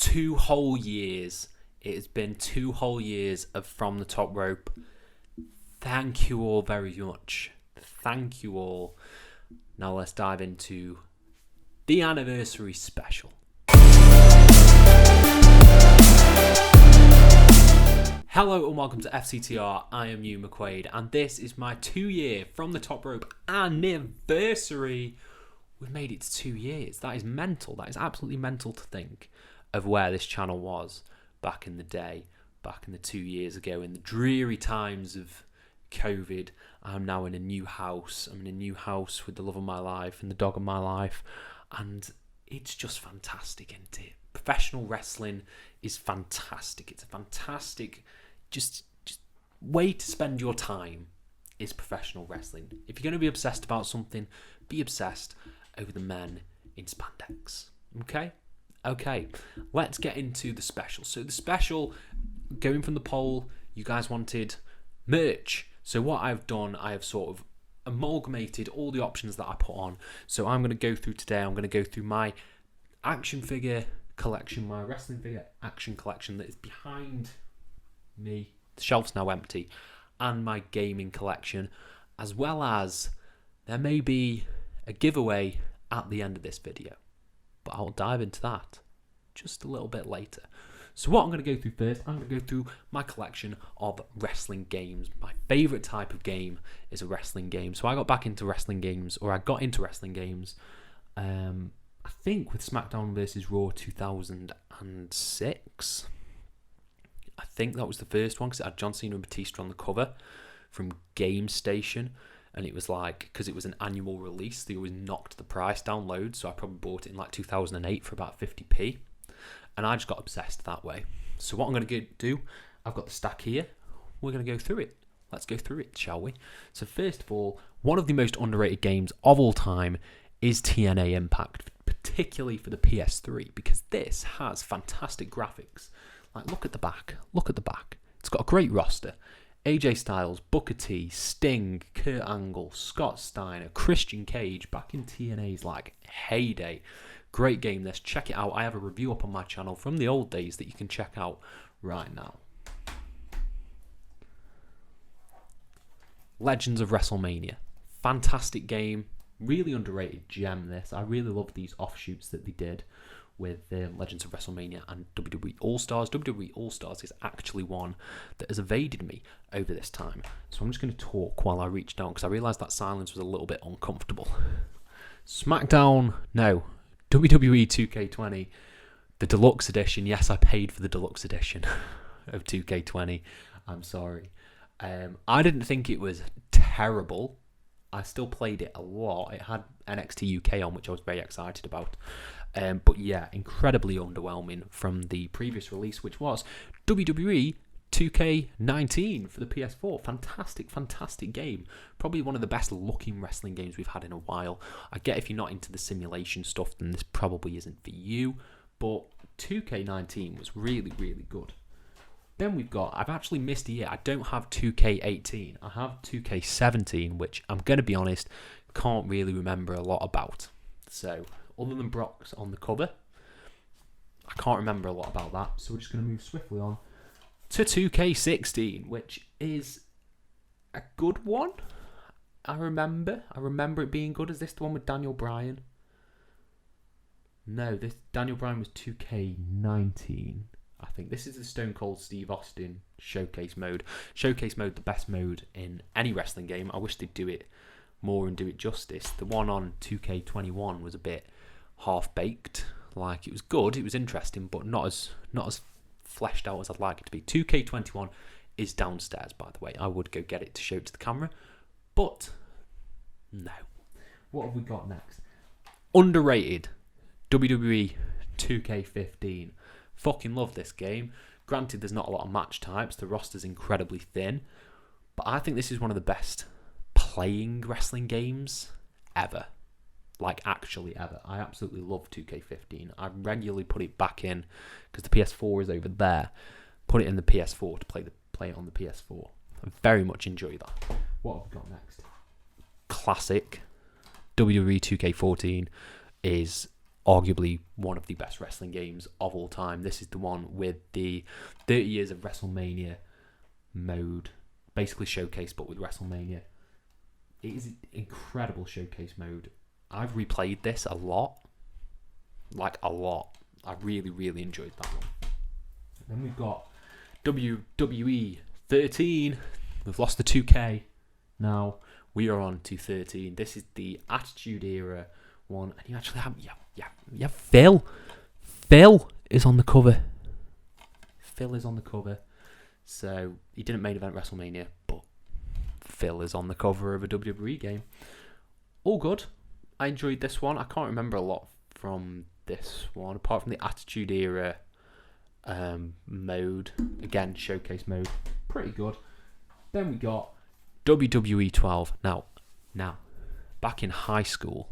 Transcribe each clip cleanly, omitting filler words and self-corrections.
2 whole years. It has been 2 whole years of From the Top Rope. Thank you all very much. Thank you all. Now let's dive into the anniversary special. Hello and welcome to FTTR. I am you, McQuaid, and this is my 2-year From the Top Rope anniversary. We've made it to 2 years. That is mental. That is absolutely mental to think of where this channel was back in the day, back in the 2 years ago, in the dreary times of COVID. I'm now in a new house. I'm in a new house with the love of my life and the dog of my life, and it's just fantastic, isn't it? Professional wrestling is fantastic. It's a fantastic just way to spend your time is professional wrestling. If you're going to be obsessed about something, be obsessed over the men in spandex. Okay, let's get into the special. So the special, going from the poll, you guys wanted merch. So what I've done, I have sort of amalgamated all the options that I put on. So I'm going to go through today, I'm going to go through my action figure collection, my wrestling figure action collection that is behind me. The shelf's now empty. And my gaming collection, as well as there may be a giveaway at the end of this video. But I'll dive into that just a little bit later. So what I'm going to go through first, I'm going to go through my collection of wrestling games. My favourite type of game is a wrestling game. So I got back into wrestling games, or I got into wrestling games, I think with SmackDown vs. Raw 2006. I think that was the first one, because it had John Cena and Batista on the cover from Game Station. And it was like, because it was an annual release, they always knocked the price down loads. So I probably bought it in like 2008 for about 50p. And I just got obsessed that way. So what I'm going to do, I've got the stack here. We're going to go through it. Let's go through it, shall we? So first of all, one of the most underrated games of all time is TNA Impact, particularly for the PS3, because this has fantastic graphics. Like, look at the back. Look at the back. It's got a great roster. AJ Styles, Booker T, Sting, Kurt Angle, Scott Steiner, Christian Cage, back in TNA's like heyday. Great game this. Check it out. I have a review up on my channel from the old days that you can check out right now. Legends of WrestleMania. Fantastic game. Really underrated gem this. I really love these offshoots that they did with Legends of WrestleMania and WWE All-Stars. WWE All-Stars is actually one that has evaded me over this time. So I'm just going to talk while I reach down, because I realised that silence was a little bit uncomfortable. WWE 2K20, the deluxe edition. Yes, I paid for the deluxe edition of 2K20. I'm sorry. I didn't think it was terrible. I still played it a lot. It had NXT UK on, which I was very excited about. But yeah, incredibly underwhelming from the previous release, which was WWE 2K19 for the PS4. Fantastic game. Probably one of the best looking wrestling games we've had in a while. I get if you're not into the simulation stuff, then this probably isn't for you. But 2K19 was really good. Then we've got, I've actually missed a year. I don't have 2K18. I have 2K17, which I'm going to be honest, can't really remember a lot about. So, other than Brock's on the cover, I can't remember a lot about that. So we're just going to move swiftly on to 2K16, which is a good one. I remember it being good. Is this the one with Daniel Bryan? No, this Daniel Bryan was 2K19. I think this is the Stone Cold Steve Austin showcase mode. Showcase mode, the best mode in any wrestling game. I wish they'd do it more and do it justice. The one on 2K21 was a bit half-baked. Like, it was good, it was interesting, but not as fleshed out as I'd like it to be. 2K21 is downstairs, by the way. I would go get it to show it to the camera, but no. What have we got next? Underrated WWE 2K15. Fucking love this game. Granted, there's not a lot of match types. The roster's incredibly thin, but I think this is one of the best playing wrestling games ever. Like, actually ever. I absolutely love 2K15. I regularly put it back in, because the PS4 is over there. Put it in the PS4 to play it on the PS4. I very much enjoy that. What have we got next? Classic WWE 2K14 is arguably one of the best wrestling games of all time. This is the one with the 30 years of WrestleMania mode, basically showcase but with WrestleMania. It is an incredible showcase mode. I've replayed this a lot. Like a lot. I really, really enjoyed that one. Then we've got WWE 13. We've lost the 2K. Now we are on to 13. This is the Attitude Era one. And you actually have, yeah, Phil. Phil is on the cover. Phil is on the cover. So he didn't main event WrestleMania, but Phil is on the cover of a WWE game. All good. I enjoyed this one. I can't remember a lot from this one, apart from the Attitude Era mode. Again, showcase mode. Pretty good. Then we got WWE 12. Now, back in high school,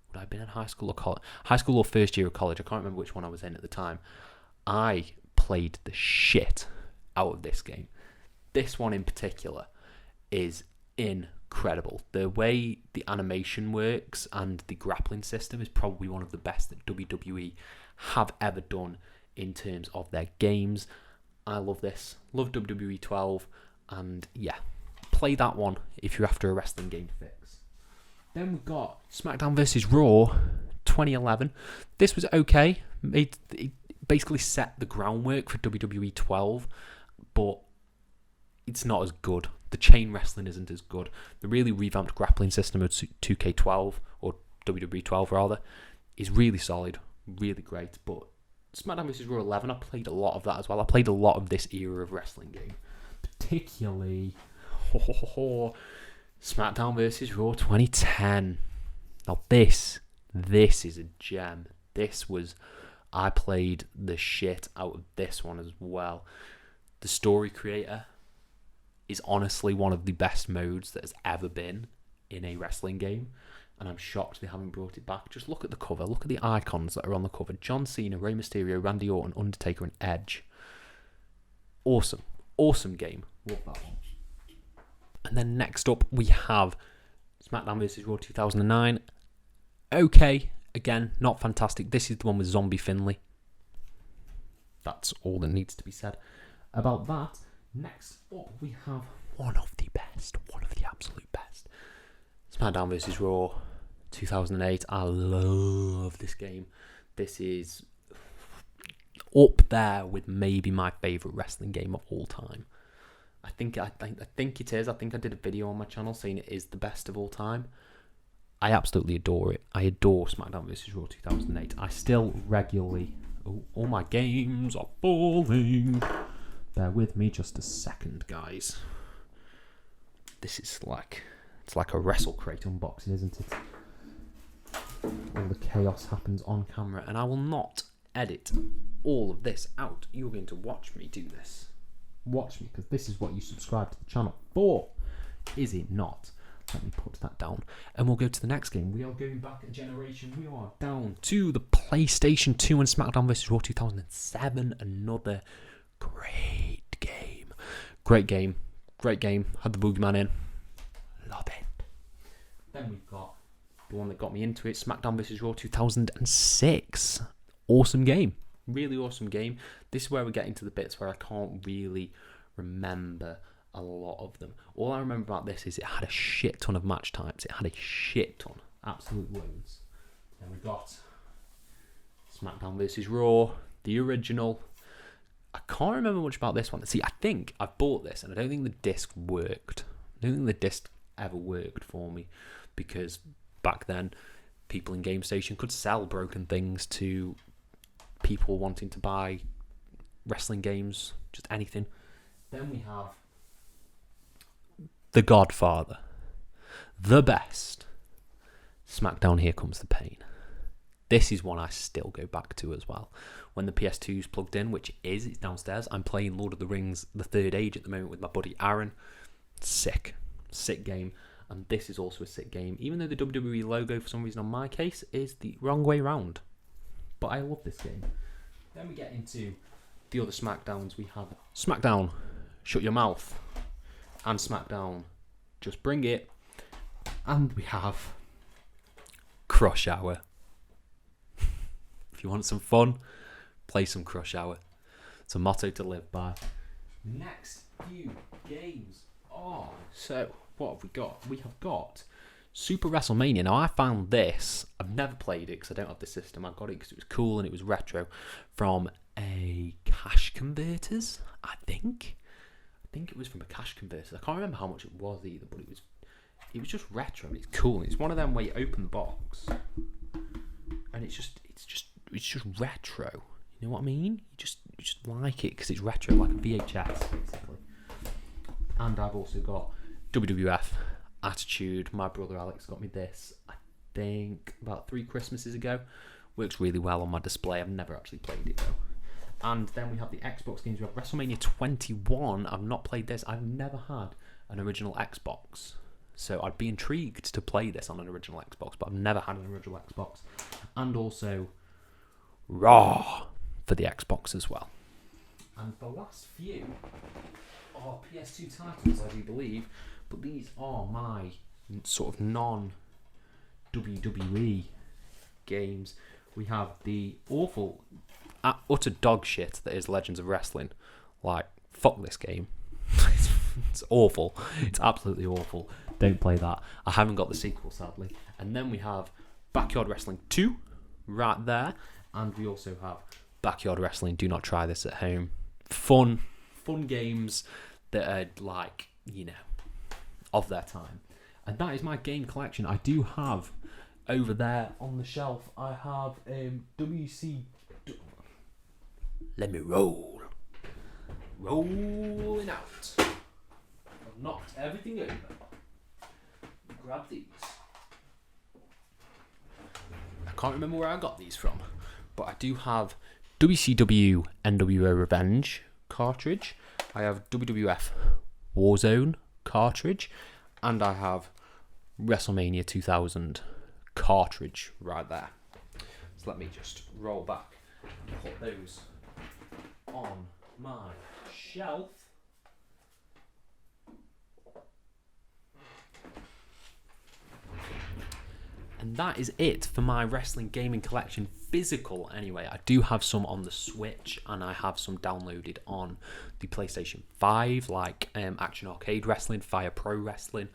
would I have been in high school or college? High school or first year of college, I can't remember which one I was in at the time. I played the shit out of this game. This one in particular is incredible. The way the animation works and the grappling system is probably one of the best that WWE have ever done in terms of their games. I love this. Love WWE 12. And yeah, play that one if you're after a wrestling game fix. Then we've got SmackDown vs. Raw 2011. This was okay. It basically set the groundwork for WWE 12, but it's not as good. The chain wrestling isn't as good. The really revamped grappling system of 2K12, or WWE 12 rather, is really solid, really great. But SmackDown vs. Raw 11, I played a lot of that as well. I played a lot of this era of wrestling game. Particularly SmackDown vs. Raw 2010. Now this is a gem. I played the shit out of this one as well. The story creator is honestly one of the best modes that has ever been in a wrestling game, and I'm shocked they haven't brought it back. Just look at the cover, look at the icons that are on the cover. John Cena, Rey Mysterio, Randy Orton, Undertaker and Edge. Awesome game. Love that one. And then next up we have SmackDown vs. Raw 2009. Okay, again, not fantastic. This is the one with Zombie Finlay. That's all that needs to be said about that. Next up we have one of the absolute best. SmackDown vs. Raw 2008. I love this game. This is up there with maybe my favourite wrestling game of all time. I think it is. I think I did a video on my channel saying it is the best of all time. I absolutely adore it. I adore SmackDown vs. Raw 2008. I still regularly... Oh, all my games are falling. Bear with me just a second, guys. This is like... It's like a Wrestle Crate unboxing, isn't it? All the chaos happens on camera, and I will not edit all of this out. You're going to watch me do this. Watch me, because this is what you subscribe to the channel for, is it not? Let me put that down, and we'll go to the next game. We are going back a generation. We are down to the PlayStation 2 and SmackDown vs. Raw 2007. Another great game. Great game. Had the Boogeyman in. Love it. Then we've got the one that got me into it, SmackDown vs. Raw 2006. Awesome game. Really awesome game. This is where we're getting to the bits where I can't really remember a lot of them. All I remember about this is it had a shit ton of match types. It had a shit ton. Absolute loads. Then we got SmackDown vs. Raw, the original. I can't remember much about this one. See, I think I bought this and I don't think the disc worked. I don't think the disc ever worked for me, because back then people in GameStation could sell broken things to people wanting to buy wrestling games, just anything. Then we have The Godfather, the best. SmackDown Here Comes the Pain. This is one I still go back to as well. When the PS2 is plugged in, which it's downstairs. I'm playing Lord of the Rings, The Third Age at the moment with my buddy Aaron. Sick game. And this is also a sick game, even though the WWE logo for some reason on my case is the wrong way round. But I love this game. Then we get into the other SmackDowns. We have SmackDown Shut Your Mouth and SmackDown Just Bring It. And we have Crush Hour. If you want some fun, play some Crush Hour. It's a motto to live by. Next few games are... So, what have we got? We have got Super WrestleMania. Now, I found this. I've never played it because I don't have the system. I got it because it was cool and it was retro from a Cash Converters, I think. I think it was from a Cash Converters. I can't remember how much it was either, but it was just retro and it's cool. And it's one of them where you open the box and it's just retro. You know what I mean? You just like it because it's retro, like a VHS basically. And I've also got WWF Attitude. My brother Alex got me this, I think, about 3 Christmases ago. Works really well on my display. I've never actually played it though. And then we have the Xbox games. We have WrestleMania 21. I've not played this. I've never had an original Xbox. So I'd be intrigued to play this on an original Xbox, but I've never had an original Xbox. And also Raw for the Xbox as well. And the last few are PS2 titles, I do believe, but these are my sort of non-WWE games. We have the awful, utter dog shit that is Legends of Wrestling. Like, fuck this game. It's awful. It's absolutely awful. Don't play that. I haven't got the sequel, sadly. And then we have Backyard Wrestling 2 right there. And we also have Backyard Wrestling. Do not try this at home. Fun games that are like, you know, of their time. And that is my game collection. I do have over there on the shelf, I have WC. Let me roll. Rolling out. I've knocked everything over. Grab these. I can't remember where I got these from, but I do have WCW NWO Revenge cartridge. I have WWF Warzone cartridge, and I have WrestleMania 2000 cartridge right there. So let me just roll back and put those on my shelf. And that is it for my wrestling gaming collection, physical anyway. I do have some on the Switch and I have some downloaded on the PlayStation 5, like Action Arcade Wrestling, Fire Pro Wrestling,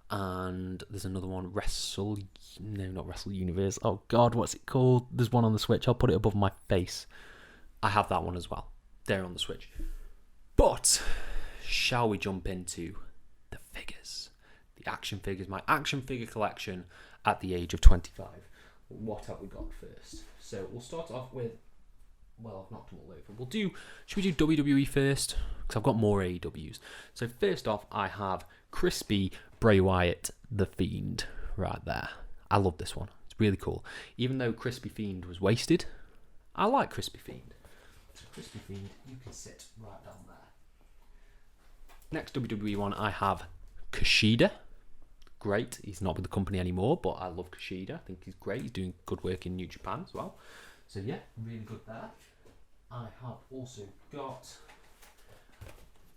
and there's another one, not Wrestle Universe. Oh God, what's it called? There's one on the Switch. I'll put it above my face. I have that one as well. They're on the Switch. But shall we jump into the figures? The action figures, my action figure collection at the age of 25. What have we got first? So we'll start off with, well, I've knocked them all over. Should we do WWE first? Because I've got more AEWs. So first off, I have Crispy Bray Wyatt, The Fiend, right there. I love this one. It's really cool. Even though Crispy Fiend was wasted, I like Crispy Fiend. So Crispy Fiend, you can sit right down there. Next WWE one, I have Kushida. Great. He's not with the company anymore, but I love Kushida. I think he's great. He's doing good work in New Japan as well. So yeah, really good there. I have also got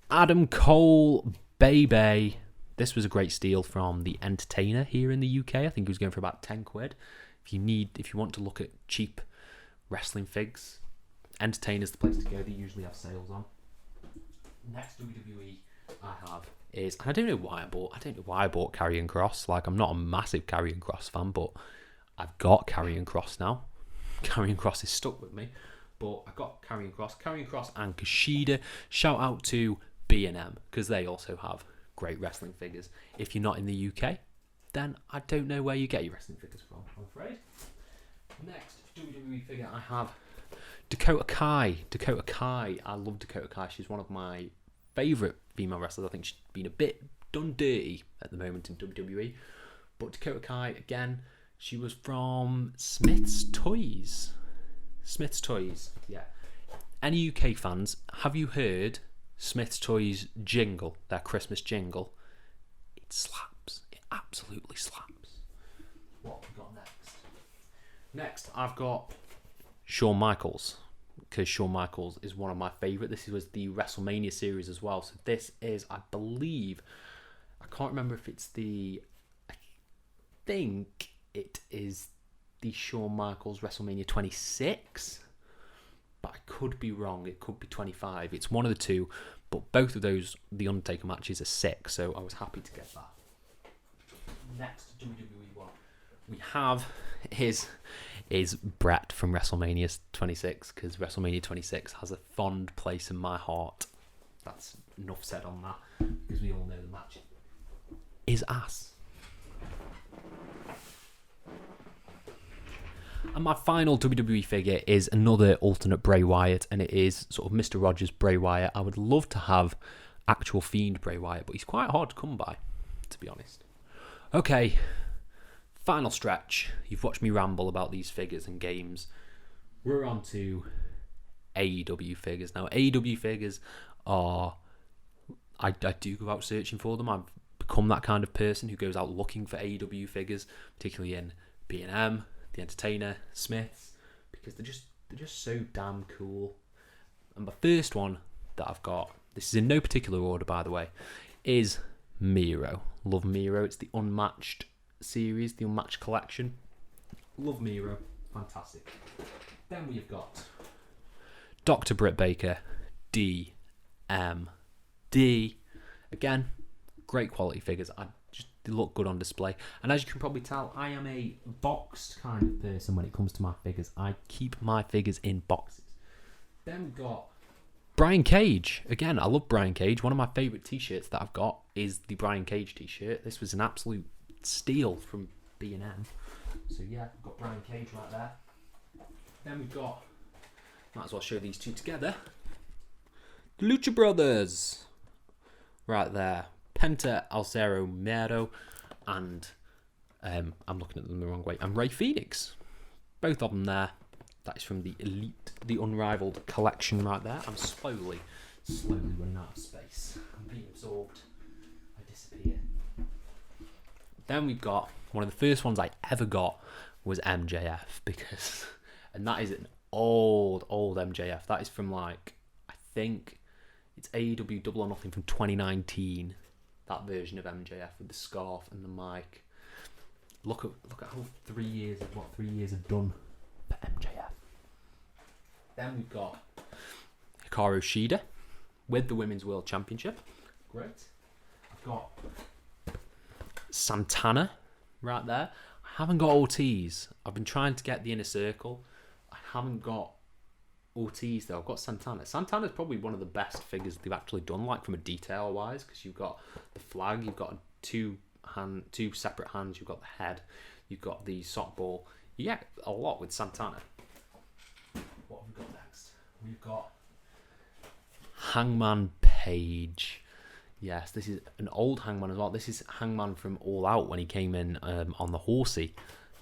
Adam Cole, Baby. This was a great steal from The Entertainer here in the UK. I think he was going for about 10 quid. If you want to look at cheap wrestling figs, Entertainer's the place to go. They usually have sales on. Next WWE I have is, and I don't know why I bought Karrion Kross. Like, I'm not a massive Karrion Kross fan, but I've got Karrion Kross now. Karrion Kross is stuck with me, but I got Karrion Kross and Kushida. Shout out to B&M because they also have great wrestling figures. If you're not in the UK, then I don't know where you get your wrestling figures from, I'm afraid. Next WWE figure I have Dakota Kai. Dakota Kai. I love Dakota Kai. She's one of my favourite female wrestlers. I think she's been a bit done dirty at the moment in WWE. But Dakota Kai, again, she was from Smith's Toys. Smith's Toys, yeah. Any UK fans, have you heard Smith's Toys jingle, their Christmas jingle? It slaps. It absolutely slaps. What have we got next? Next, I've got Shawn Michaels, because Shawn Michaels is one of my favourite. This was the WrestleMania series as well. So this is, I believe, I can't remember if it's I think it is the Shawn Michaels WrestleMania 26, but I could be wrong. It could be 25. It's one of the two, but both of those, the Undertaker matches, are sick, so I was happy to get that. Next WWE one we have is Brett from WrestleMania 26, because WrestleMania 26 has a fond place in my heart. That's enough said on that, because we all know the match is ass. And my final WWE figure is another alternate Bray Wyatt, and it is sort of Mr. Rogers Bray Wyatt. I would love to have actual Fiend Bray Wyatt, but he's quite hard to come by, to be honest. Okay, final stretch. You've watched me ramble about these figures and games. We're on to AEW figures. Now, AEW figures are... I do go out searching for them. I've become that kind of person who goes out looking for AEW figures, particularly in B&M, The Entertainer, Smiths, because they're just so damn cool. And my first one that I've got, this is in no particular order, by the way, is Miro. Love Miro. It's the Unmatched series, the Unmatched collection. Love Miro. Fantastic. Then we've got Dr. Britt Baker, DMD. Again, great quality figures. They look good on display. And as you can probably tell, I am a boxed kind of person when it comes to my figures. I keep my figures in boxes. Then we've got Brian Cage. Again, I love Brian Cage. One of my favourite t-shirts that I've got is the Brian Cage t-shirt. This was an absolute steal from B&M. So yeah, we've got Brian Cage right there. Then we've got, might as well show these two together, the Lucha Brothers. Right there. Penta Alcero Mero and I'm looking at them the wrong way, and Rey Fenix. Both of them there. That is from the Elite, the Unrivaled collection right there. I'm slowly running out of space. I'm being absorbed. I disappear. Then we've got one of the first ones I ever got was MJF, and that is an old MJF. That is from I think it's AEW Double or Nothing from 2019. That version of MJF with the scarf and the mic. Look at how 3 years have done for MJF. Then we've got Hikaru Shida with the Women's World Championship. Great. I've got Santana right there. I haven't got Ortiz. I've been trying to get the Inner Circle. I haven't got Ortiz though. I've got Santana. Santana's probably one of the best figures they've actually done, from a detail wise, because you've got the flag, you've got two separate hands, you've got the head, you've got the sock ball. You get a lot with Santana. What have we got next? We've got Hangman Page. Yes, this is an old Hangman as well. This is Hangman from All Out when he came in on the horsey.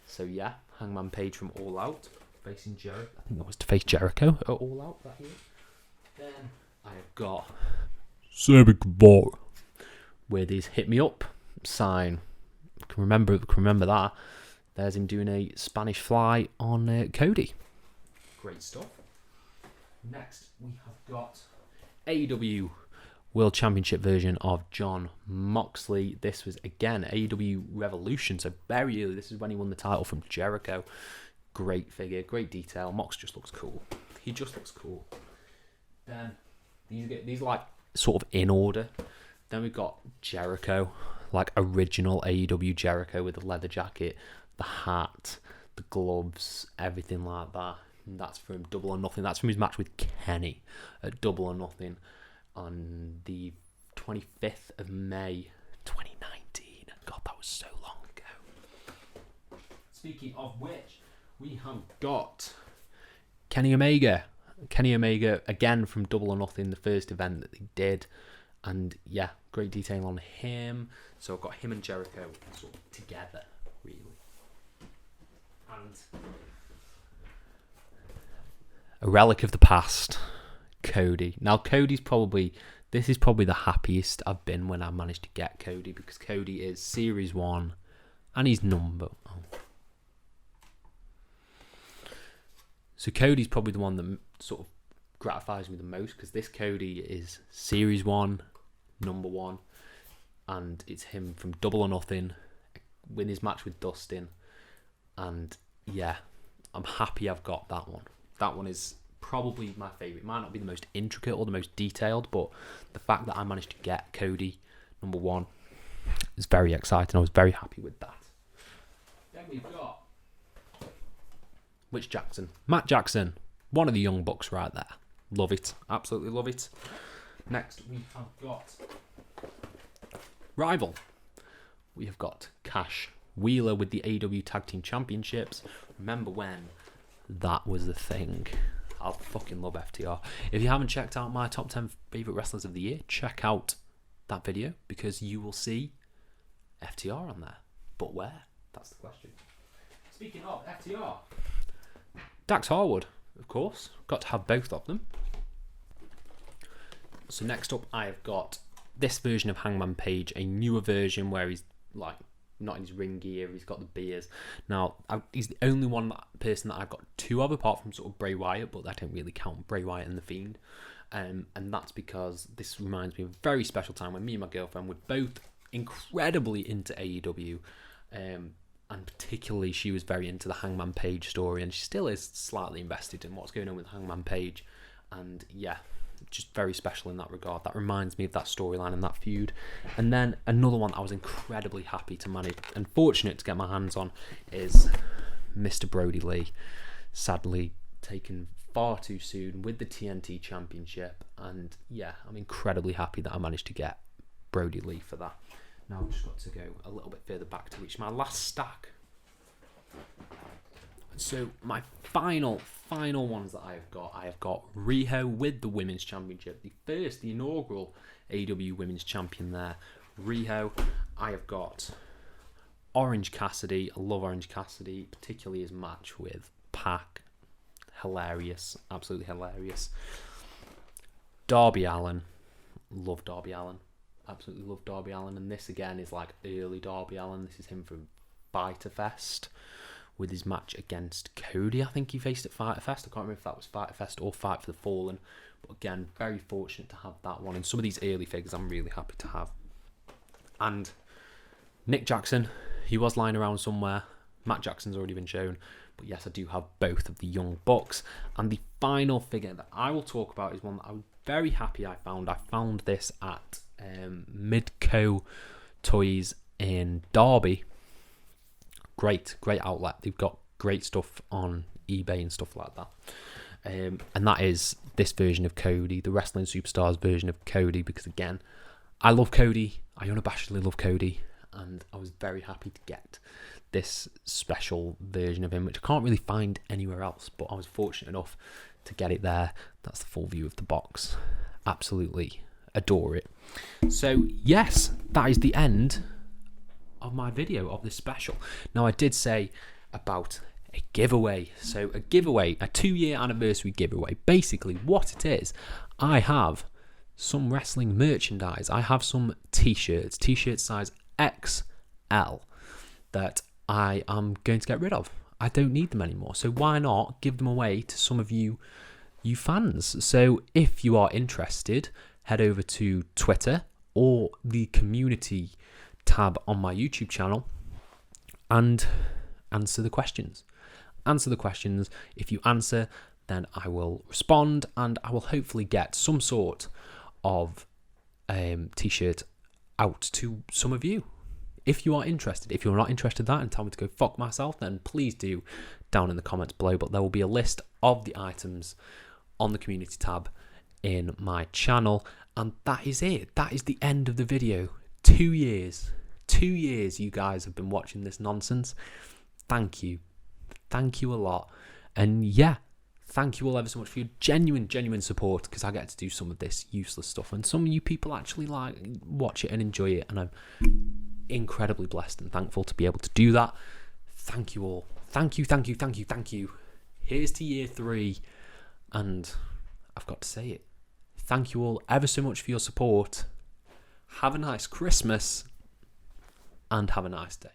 So yeah, Hangman Page from All Out. Facing Jericho. I think that was to face Jericho at All Out that year. Then I have got Civic Ball with his Hit Me Up sign. Can remember that. There's him doing a Spanish fly on Cody. Great stuff. Next we have got AEW World Championship version of Jon Moxley. This was again AEW Revolution, so very early. This is when he won the title from Jericho. Great figure, great detail. Mox just looks cool. He just looks cool. Then these are sort of in order. Then we've got Jericho, original AEW Jericho with the leather jacket, the hat, the gloves, everything like that. And that's from Double or Nothing. That's from his match with Kenny at Double or Nothing on the 25th of May 2019. God, that was so long ago. Speaking of which, we have got Kenny Omega. Kenny Omega, again, from Double or Nothing, the first event that they did. And yeah, great detail on him. So I've got him and Jericho sort of together, really. And a relic of the past, Cody. Now, this is probably the happiest I've been when I managed to get Cody, because Cody is Series 1 and he's number... So Cody's probably the one that sort of gratifies me the most, because this Cody is Series 1, number 1, and it's him from Double or Nothing, win his match with Dustin, and yeah, I'm happy I've got that one. That one is probably my favourite. It might not be the most intricate or the most detailed, but the fact that I managed to get Cody number 1 is very exciting. I was very happy with that. Then we've got which Jackson? Matt Jackson. One of the young bucks right there. Love it. Absolutely love it. Next we have got Rival. We have got Cash Wheeler with the AEW Tag Team Championships. Remember when that was the thing? I fucking love FTR. If you haven't checked out my top 10 favourite wrestlers of the year, check out that video because you will see FTR on there. But where? That's the question. Speaking of FTR, Dax Harwood, of course. Got to have both of them. So next up, I have got this version of Hangman Page, a newer version where he's like not in his ring gear, he's got the beers. Now, he's the only person that I've got 2 of, apart from sort of Bray Wyatt, but that don't really count, Bray Wyatt and The Fiend. And that's because this reminds me of a very special time when me and my girlfriend were both incredibly into AEW, and particularly she was very into the Hangman Page story, and she still is slightly invested in what's going on with Hangman Page. And yeah, just very special in that regard. That reminds me of that storyline and that feud. And then another one I was incredibly happy to manage and fortunate to get my hands on is Mr. Brody Lee. Sadly taken far too soon with the TNT Championship. And yeah, I'm incredibly happy that I managed to get Brody Lee for that. Now I've just got to go a little bit further back to reach my last stack. So my final ones that I have got Riho with the Women's Championship, the inaugural AEW Women's Champion there. Riho. I have got Orange Cassidy. I love Orange Cassidy, particularly his match with Pac. Hilarious, absolutely hilarious. Darby Allin. Love Darby Allin. Absolutely love Darby Allin. And this again is like early Darby Allin. This is him from Fighter Fest with his match against Cody. I think he faced at Fighter Fest. I can't remember if that was Fighter Fest or Fight for the Fallen. But again, very fortunate to have that one. And some of these early figures I'm really happy to have. And Nick Jackson, he was lying around somewhere. Matt Jackson's already been shown. But yes, I do have both of the Young Bucks. And the final figure that I will talk about is one that I'm very happy I found. I found this at Midco Toys in Derby. Great outlet. They've got great stuff on eBay and stuff like that. And that is this version of Cody, the Wrestling Superstars version of Cody, because again, I love Cody. I unabashedly love Cody. And I was very happy to get this special version of him, which I can't really find anywhere else, but I was fortunate enough to get it there. That's the full view of the box. Absolutely adore it. So yes, that is the end of my video of this special. Now I did say about a giveaway. So a giveaway, a 2-year anniversary giveaway. Basically what it is, I have some wrestling merchandise. I have some t-shirts size XL that I am going to get rid of. I don't need them anymore. So why not give them away to some of you fans? So if you are interested, head over to Twitter or the community tab on my YouTube channel and answer the questions. If you answer, then I will respond and I will hopefully get some sort of t-shirt out to some of you. If you are interested. If you're not interested in that and tell me to go fuck myself, then please do down in the comments below. But there will be a list of the items on the community tab in my channel. And that is it. That is the end of the video. 2 years. 2 years you guys have been watching this nonsense. Thank you. Thank you a lot. And yeah, thank you all ever so much for your genuine support, because I get to do some of this useless stuff. And some of you people actually like watch it and enjoy it. And I'm incredibly blessed and thankful to be able to do that. Thank you all. Thank you. Here's to year 3. And I've got to say it. Thank you all ever so much for your support. Have a nice Christmas and have a nice day.